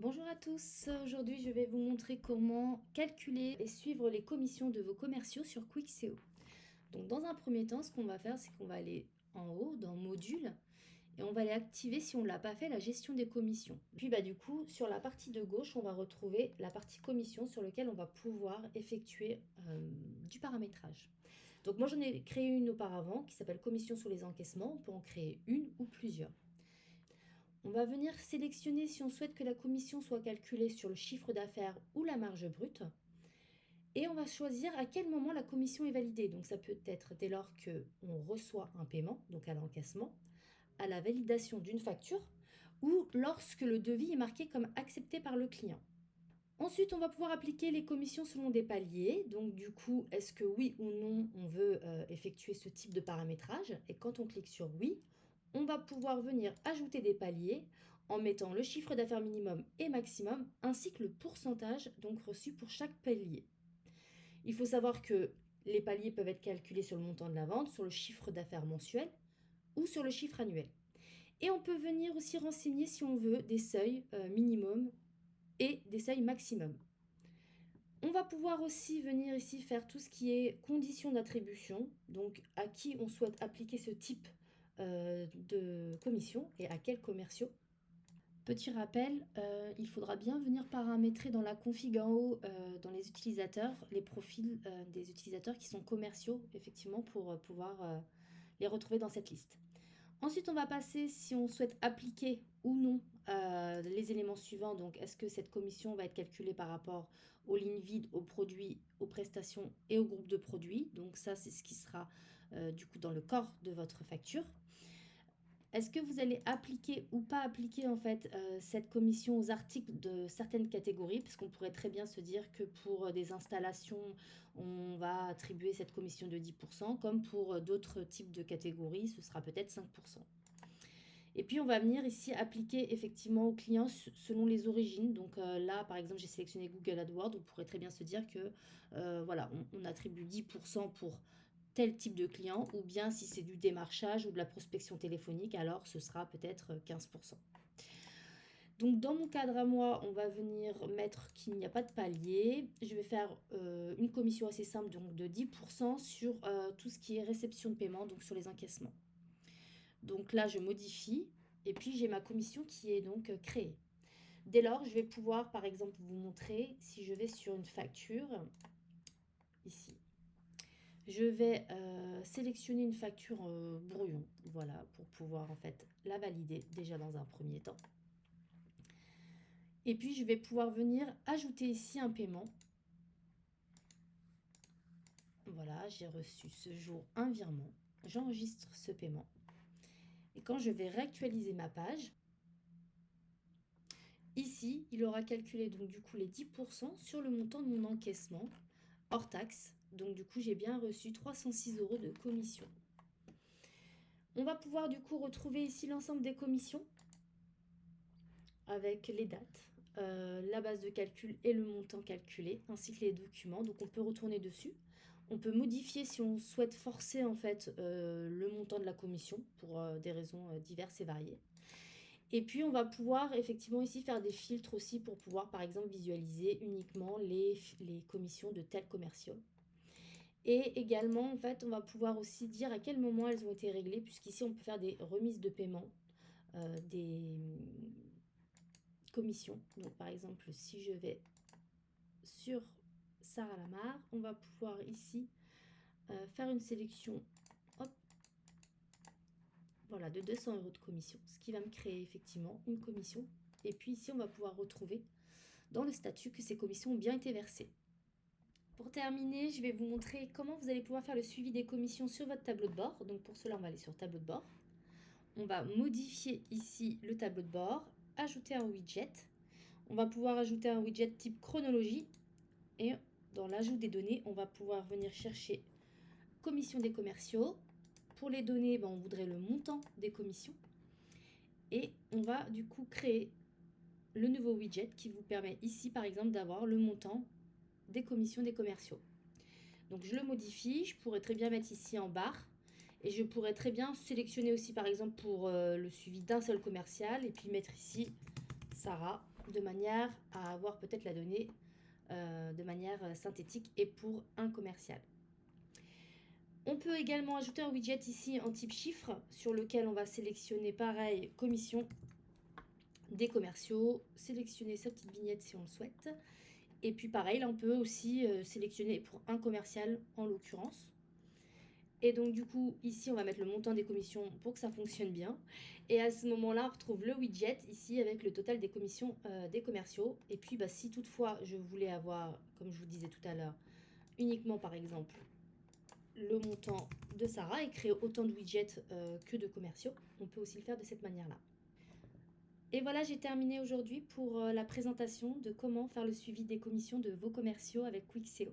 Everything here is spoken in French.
Bonjour à tous, aujourd'hui je vais vous montrer comment calculer et suivre les commissions de vos commerciaux sur Quickseo. Donc dans un premier temps, ce qu'on va faire, c'est qu'on va aller en haut dans Modules et on va aller activer, si on ne l'a pas fait, la gestion des commissions. Puis du coup, sur la partie de gauche, on va retrouver la partie commission sur laquelle on va pouvoir effectuer du paramétrage. Donc moi j'en ai créé une auparavant qui s'appelle commission sur les encaissements, on peut en créer une ou plusieurs. On va venir sélectionner si on souhaite que la commission soit calculée sur le chiffre d'affaires ou la marge brute. Et on va choisir à quel moment la commission est validée. Donc ça peut être dès lors qu'on reçoit un paiement, donc à l'encaissement, à la validation d'une facture, ou lorsque le devis est marqué comme accepté par le client. Ensuite, on va pouvoir appliquer les commissions selon des paliers. Donc du coup, est-ce que oui ou non on veut effectuer ce type de paramétrage? Et quand on clique sur oui, on va pouvoir venir ajouter des paliers en mettant le chiffre d'affaires minimum et maximum ainsi que le pourcentage donc reçu pour chaque palier. Il faut savoir que les paliers peuvent être calculés sur le montant de la vente, sur le chiffre d'affaires mensuel ou sur le chiffre annuel. Et on peut venir aussi renseigner si on veut des seuils minimum et des seuils maximum. On va pouvoir aussi venir ici faire tout ce qui est conditions d'attribution, donc à qui on souhaite appliquer ce type de commission et à quels commerciaux. Petit rappel, il faudra bien venir paramétrer dans la config en haut, dans les utilisateurs, les profils des utilisateurs qui sont commerciaux, effectivement, pour pouvoir les retrouver dans cette liste. Ensuite, on va passer si on souhaite appliquer ou non les éléments suivants. Donc, est-ce que cette commission va être calculée par rapport aux lignes vides, aux produits, aux prestations et au groupe de produits. Donc, ça, c'est ce qui sera du coup dans le corps de votre facture. Est-ce que vous allez appliquer ou pas appliquer en fait cette commission aux articles de certaines catégories? Parce qu'on pourrait très bien se dire que pour des installations, on va attribuer cette commission de 10%, comme pour d'autres types de catégories, ce sera peut-être 5%. Et puis on va venir ici appliquer effectivement aux clients selon les origines. Donc là, par exemple, j'ai sélectionné Google AdWords. On pourrait très bien se dire que voilà, on attribue 10% pour tel type de client, ou bien si c'est du démarchage ou de la prospection téléphonique, alors ce sera peut-être 15%. Donc dans mon cadre à moi, on va venir mettre qu'il n'y a pas de palier. Je vais faire une commission assez simple, donc de 10% sur tout ce qui est réception de paiement, donc sur les encaissements. Donc là, je modifie et puis j'ai ma commission qui est donc créée. Dès lors, je vais pouvoir, par exemple, vous montrer si je vais sur une facture, ici. Je vais sélectionner une facture brouillon, voilà, pour pouvoir en fait la valider déjà dans un premier temps. Et puis, je vais pouvoir venir ajouter ici un paiement. Voilà, j'ai reçu ce jour un virement. J'enregistre ce paiement. Et quand je vais réactualiser ma page, ici, il aura calculé donc du coup les 10% sur le montant de mon encaissement hors taxe. Donc du coup, j'ai bien reçu 306 € de commission. On va pouvoir du coup retrouver ici l'ensemble des commissions avec les dates, la base de calcul et le montant calculé, ainsi que les documents. Donc on peut retourner dessus. On peut modifier si on souhaite forcer en fait le montant de la commission pour des raisons diverses et variées. Et puis on va pouvoir effectivement ici faire des filtres aussi pour pouvoir par exemple visualiser uniquement les commissions de tel commercial. Et également en fait on va pouvoir aussi dire à quel moment elles ont été réglées, puisqu'ici on peut faire des remises de paiement, des commissions. Donc par exemple si je vais sur Sarah Lamar, on va pouvoir ici faire une sélection, hop, voilà, de 200 € de commission, ce qui va me créer effectivement une commission. Et puis ici, on va pouvoir retrouver dans le statut que ces commissions ont bien été versées. Pour terminer, je vais vous montrer comment vous allez pouvoir faire le suivi des commissions sur votre tableau de bord. Donc pour cela, on va aller sur tableau de bord. On va modifier ici le tableau de bord, ajouter un widget. On va pouvoir ajouter un widget type chronologie. Et dans l'ajout des données, on va pouvoir venir chercher commission des commerciaux. Pour les données, on voudrait le montant des commissions. Et on va du coup créer le nouveau widget qui vous permet ici, par exemple, d'avoir le montant des commissions des commerciaux. Donc je le modifie, je pourrais très bien mettre ici en barre. Et je pourrais très bien sélectionner aussi, par exemple, pour le suivi d'un seul commercial. Et puis mettre ici Sarah de manière à avoir peut-être la donnée de manière synthétique et pour un commercial. On peut également ajouter un widget ici en type chiffre sur lequel on va sélectionner pareil commission des commerciaux, sélectionner sa petite vignette si on le souhaite. Et puis pareil, là on peut aussi sélectionner pour un commercial en l'occurrence. Et donc du coup, ici on va mettre le montant des commissions pour que ça fonctionne bien. Et à ce moment-là, on retrouve le widget ici avec le total des commissions des commerciaux. Et puis si toutefois je voulais avoir, comme je vous disais tout à l'heure, uniquement par exemple le montant de Sarah et créer autant de widgets que de commerciaux, on peut aussi le faire de cette manière-là. Et voilà, j'ai terminé aujourd'hui pour la présentation de comment faire le suivi des commissions de vos commerciaux avec Quick SEO.